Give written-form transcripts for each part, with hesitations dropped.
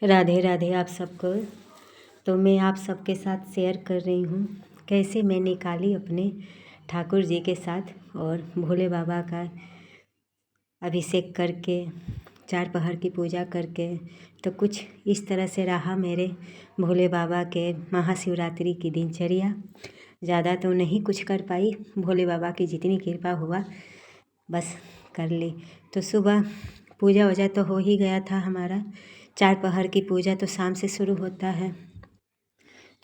राधे राधे आप सबको। तो मैं आप सबके साथ शेयर कर रही हूँ कैसे मैं निकाली अपने ठाकुर जी के साथ और भोले बाबा का अभिषेक करके 4 पहर की पूजा करके। तो कुछ इस तरह से रहा मेरे भोले बाबा के महाशिवरात्रि की दिनचर्या। ज़्यादा तो नहीं कुछ कर पाई, भोले बाबा की जितनी कृपा हुआ बस कर ली। तो सुबह पूजा वूजा तो हो ही गया था हमारा। 4 पहर की पूजा तो शाम से शुरू होता है,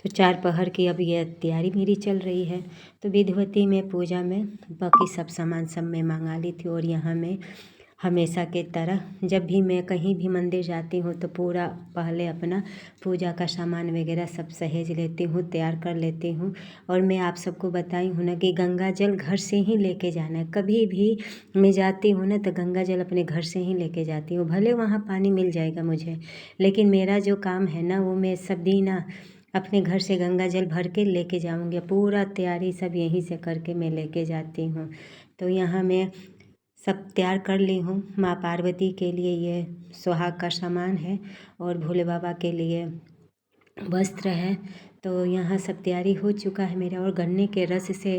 तो 4 पहर की अब ये तैयारी मेरी चल रही है। तो विधिवती में पूजा में बाकी सब सामान सब मैं मंगा ली थी। और यहाँ मैं हमेशा के तरह जब भी मैं कहीं भी मंदिर जाती हूँ तो पूरा पहले अपना पूजा का सामान वगैरह सब सहेज लेती हूँ, तैयार कर लेती हूँ। और मैं आप सबको बताई हूँ ना कि गंगा जल घर से ही लेके जाना है। कभी भी मैं जाती हूँ ना तो गंगा जल अपने घर से ही लेके जाती हूँ। भले वहाँ पानी मिल जाएगा मुझे, लेकिन मेरा जो काम है ना वो मैं सब दिन अपने घर से गंगा जल भर के लेके जाऊँगी। पूरा तैयारी सब यहीं से करके मैं लेके जाती हूँ। तो यहाँ मैं सब तैयार कर ली हूँ। माँ पार्वती के लिए ये सुहाग का सामान है और भोले बाबा के लिए वस्त्र है। तो यहाँ सब तैयारी हो चुका है मेरा। और गन्ने के रस से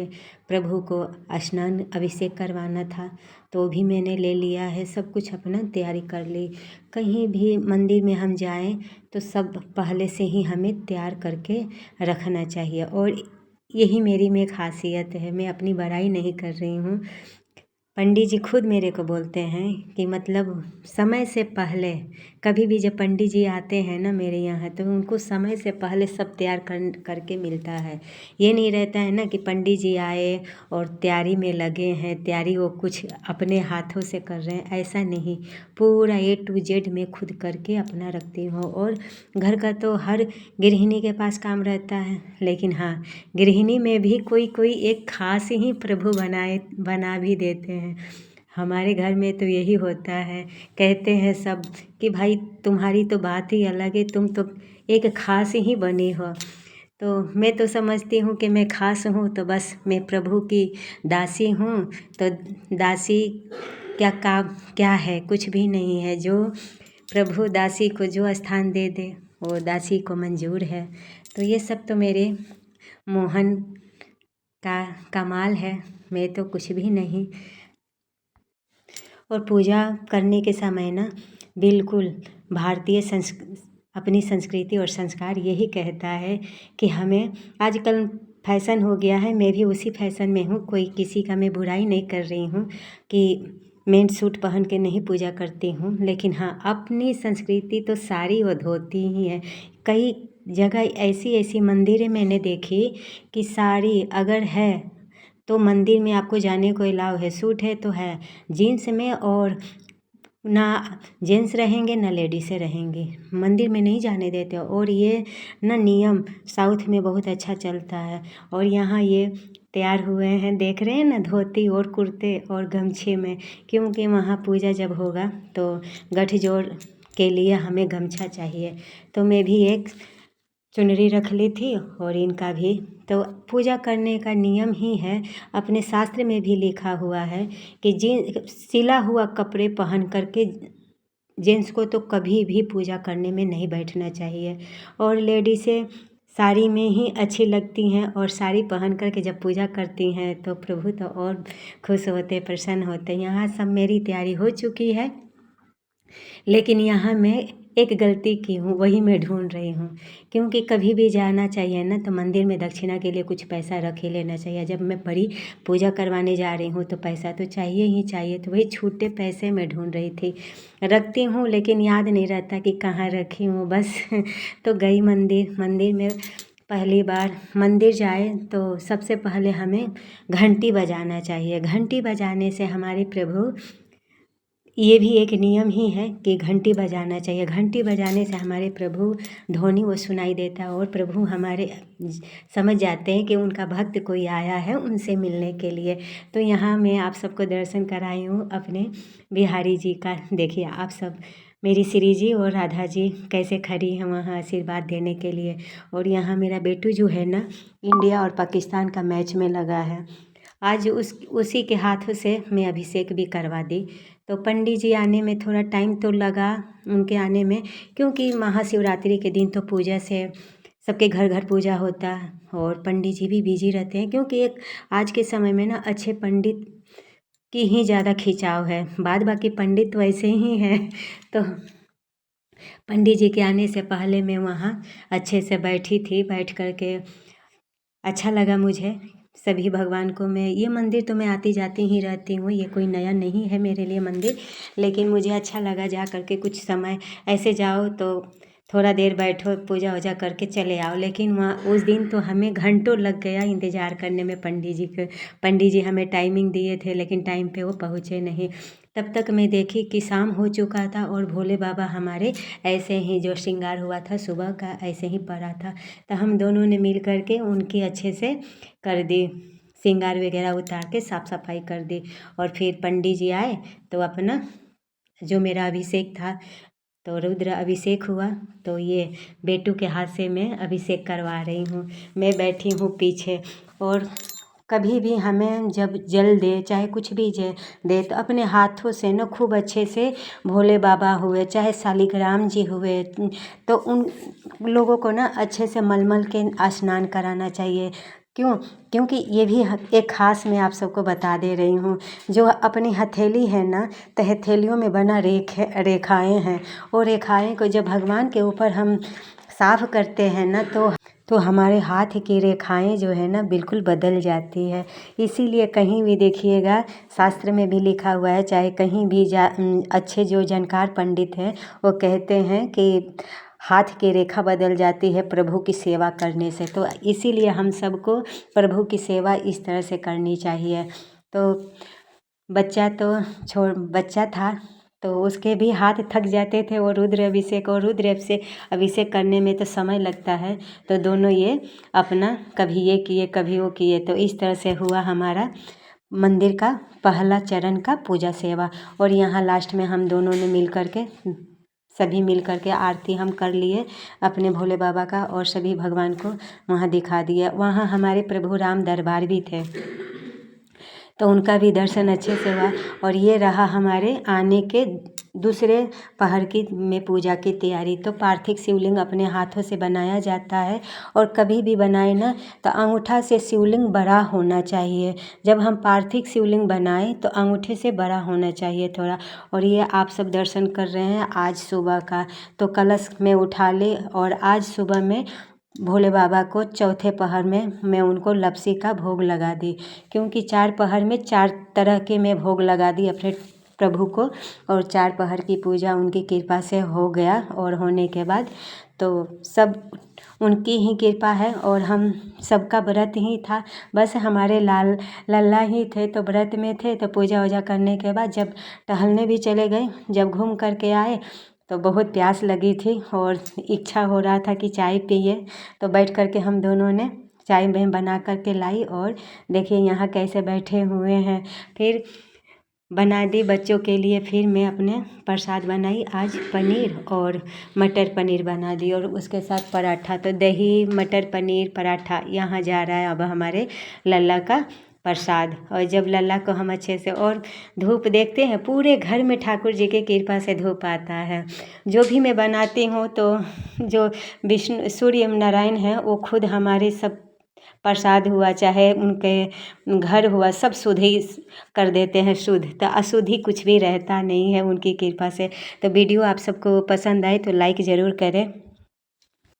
प्रभु को स्नान अभिषेक करवाना था, तो भी मैंने ले लिया है। सब कुछ अपना तैयारी कर ली। कहीं भी मंदिर में हम जाएं तो सब पहले से ही हमें तैयार करके रखना चाहिए। और यही मेरी में खासियत है, मैं अपनी बड़ाई नहीं कर रही हूँ। पंडित जी खुद मेरे को बोलते हैं कि मतलब समय से पहले कभी भी जब पंडित जी आते हैं ना मेरे यहाँ, तो उनको समय से पहले सब तैयार करके मिलता है। ये नहीं रहता है ना कि पंडित जी आए और तैयारी में लगे हैं, तैयारी वो कुछ अपने हाथों से कर रहे हैं, ऐसा नहीं। पूरा A to Z मैं खुद करके अपना रखती हूँ। और घर का तो हर गृहिणी के पास काम रहता है, लेकिन हाँ, गृहिणी में भी कोई कोई एक खास ही प्रभु बना भी देते हैं। हमारे घर में तो यही होता है। कहते हैं सब कि भाई तुम्हारी तो बात ही अलग है, तुम तो एक खास ही बनी हो। तो मैं तो समझती हूँ कि मैं खास हूँ, तो बस मैं प्रभु की दासी हूँ। तो दासी क्या काम क्या है, कुछ भी नहीं है। जो प्रभु दासी को जो स्थान दे दे वो दासी को मंजूर है। तो ये सब तो मेरे मोहन का कमाल है, मैं तो कुछ भी नहीं। और पूजा करने के समय ना बिल्कुल भारतीय अपनी संस्कृति और संस्कार यही कहता है कि हमें, आजकल फैशन हो गया है, मैं भी उसी फैशन में हूँ। कोई किसी का मैं बुराई नहीं कर रही हूँ कि मैं सूट पहन के नहीं पूजा करती हूँ, लेकिन हाँ अपनी संस्कृति तो साड़ी और धोती ही है। कई जगह ऐसी ऐसी मंदिरें मैंने देखी कि साड़ी अगर है तो मंदिर में आपको जाने को अलाउ है, सूट है तो है। जीन्स में और ना जेंट्स रहेंगे ना लेडीसें रहेंगी, मंदिर में नहीं जाने देते। और ये ना नियम साउथ में बहुत अच्छा चलता है। और यहाँ ये तैयार हुए हैं, देख रहे हैं ना, धोती और कुर्ते और गमछे में, क्योंकि वहाँ पूजा जब होगा तो गठजोड़ के लिए हमें गमछा चाहिए। तो मैं भी एक चुनरी रख ली थी और इनका भी। तो पूजा करने का नियम ही है, अपने शास्त्र में भी लिखा हुआ है कि जिन सिला हुआ कपड़े पहन करके जेंट्स को तो कभी भी पूजा करने में नहीं बैठना चाहिए। और लेडीसें साड़ी में ही अच्छी लगती हैं, और साड़ी पहन करके जब पूजा करती हैं तो प्रभु तो और खुश होते, प्रसन्न होते। यहाँ सब मेरी तैयारी हो चुकी है, लेकिन यहाँ मैं एक गलती की हूँ, वही मैं ढूंढ रही हूँ। क्योंकि कभी भी जाना चाहिए ना तो मंदिर में दक्षिणा के लिए कुछ पैसा रख ही लेना चाहिए। जब मैं बड़ी पूजा करवाने जा रही हूँ तो पैसा तो चाहिए ही चाहिए। तो वही छूटे पैसे मैं ढूंढ रही थी, रखती हूँ लेकिन याद नहीं रहता कि कहाँ रखी हूँ बस। तो गई मंदिर में। पहली बार मंदिर जाए तो सबसे पहले हमें घंटी बजाना चाहिए। घंटी बजाने से हमारे प्रभु, ये भी एक नियम ही है कि घंटी बजाना चाहिए। घंटी बजाने से हमारे प्रभु ध्वनि वो सुनाई देता है, और प्रभु हमारे समझ जाते हैं कि उनका भक्त कोई आया है उनसे मिलने के लिए। तो यहाँ मैं आप सबको दर्शन कराई हूँ अपने बिहारी जी का। देखिए आप सब, मेरी श्री जी और राधा जी कैसे खड़ी हैं वहाँ आशीर्वाद देने के लिए। और यहाँ मेरा बेटू जो है ना, इंडिया और पाकिस्तान का मैच में लगा है। आज उसी के हाथों से मैं अभिषेक भी करवा दी। तो पंडित जी आने में थोड़ा टाइम तो लगा उनके आने में, क्योंकि महाशिवरात्रि के दिन तो पूजा से सबके घर घर पूजा होता है और पंडित जी भी बिजी रहते हैं, क्योंकि एक आज के समय में ना अच्छे पंडित की ही ज़्यादा खिंचाव है, बाद बाकी पंडित वैसे ही हैं। तो पंडित जी के आने से पहले मैं वहाँ अच्छे से बैठी थी, बैठ कर के अच्छा लगा मुझे। सभी भगवान को मैं, ये मंदिर तो मैं आती जाती ही रहती हूँ, ये कोई नया नहीं है मेरे लिए मंदिर, लेकिन मुझे अच्छा लगा जा कर के कुछ समय ऐसे जाओ तो थोड़ा देर बैठो, पूजा वूजा करके चले आओ। लेकिन वहाँ उस दिन तो हमें घंटों लग गया इंतज़ार करने में पंडित जी के। पंडित जी हमें टाइमिंग दिए थे, लेकिन टाइम पे वो पहुँचे नहीं। तब तक मैं देखी कि शाम हो चुका था और भोले बाबा हमारे ऐसे ही जो श्रृंगार हुआ था सुबह का ऐसे ही पड़ा था। तो हम दोनों ने मिल कर के उनकी अच्छे से कर दी, श्रृंगार वगैरह उतार के साफ़ सफाई कर दी। और फिर पंडित जी आए तो अपना जो मेरा अभिषेक था तो रुद्र अभिषेक हुआ, तो ये बेटू के हाथ से मैं अभिषेक करवा रही हूँ। मैं बैठी हूँ पीछे। और कभी भी हमें जब जल दे चाहे कुछ भी दे तो अपने हाथों से ना खूब अच्छे से, भोले बाबा हुए चाहे शालिग्राम जी हुए, तो उन लोगों को ना अच्छे से मलमल के स्नान कराना चाहिए। क्यों? क्योंकि ये भी एक खास मैं आप सबको बता दे रही हूँ। जो अपनी हथेली है ना, तो हथेलियों में बना रेखाएं हैं, और रेखाएं को जब भगवान के ऊपर हम साफ करते हैं ना तो हमारे हाथ की रेखाएं जो है ना बिल्कुल बदल जाती है। इसीलिए कहीं भी देखिएगा शास्त्र में भी लिखा हुआ है, चाहे कहीं भी अच्छे जो जानकार पंडित हैं वो कहते हैं कि हाथ की रेखा बदल जाती है प्रभु की सेवा करने से। तो इसीलिए हम सबको प्रभु की सेवा इस तरह से करनी चाहिए। तो बच्चा था तो उसके भी हाथ थक जाते थे, और रुद्र अभिषेक करने में तो समय लगता है। तो दोनों ये अपना कभी ये किए कभी वो किए, तो इस तरह से हुआ हमारा मंदिर का पहला चरण का पूजा सेवा। और यहाँ लास्ट में हम दोनों ने सभी मिल कर के आरती हम कर लिए अपने भोले बाबा का, और सभी भगवान को वहाँ दिखा दिया। वहाँ हमारे प्रभु राम दरबार भी थे, तो उनका भी दर्शन अच्छे से हुआ। और ये रहा हमारे आने के दूसरे पहर की में पूजा की तैयारी। तो पार्थिव शिवलिंग अपने हाथों से बनाया जाता है, और कभी भी बनाए ना तो अंगूठा से शिवलिंग बड़ा होना चाहिए। जब हम पार्थिव शिवलिंग बनाएं तो अंगूठे से बड़ा होना चाहिए थोड़ा। और ये आप सब दर्शन कर रहे हैं आज सुबह का, तो कलश में उठा ले, और आज सुबह में भोले बाबा को चौथे पहर में मैं उनको लपसी का भोग लगा दी, क्योंकि 4 पहर में 4 तरह के मैं भोग लगा दी अपने प्रभु को। और 4 पहर की पूजा उनकी कृपा से हो गया, और होने के बाद तो सब उनकी ही कृपा है। और हम सबका व्रत ही था, बस हमारे लल्ला ही थे तो व्रत में थे। तो पूजा वूजा करने के बाद जब टहलने भी चले गए, जब घूम कर के आए तो बहुत प्यास लगी थी और इच्छा हो रहा था कि चाय पिए। तो बैठ कर के हम दोनों ने चाय में बना कर के लाई, और देखिए यहाँ कैसे बैठे हुए हैं। फिर बना दी बच्चों के लिए। फिर मैं अपने प्रसाद बनाई, आज पनीर और मटर पनीर बना दी, और उसके साथ पराठा। तो दही मटर पनीर पराठा यहाँ जा रहा है अब हमारे लल्ला का प्रसाद। और जब लल्ला को हम अच्छे से, और धूप देखते हैं पूरे घर में ठाकुर जी के कृपा से धूप आता है। जो भी मैं बनाती हूँ तो जो विष्णु सूर्य नारायण हैं वो खुद हमारे सब प्रसाद हुआ चाहे उनके घर हुआ सब शुद्ध ही कर देते हैं, शुद्ध। तो अशुद्धि कुछ भी रहता नहीं है उनकी कृपा से। तो वीडियो आप सबको पसंद आए तो लाइक ज़रूर करें।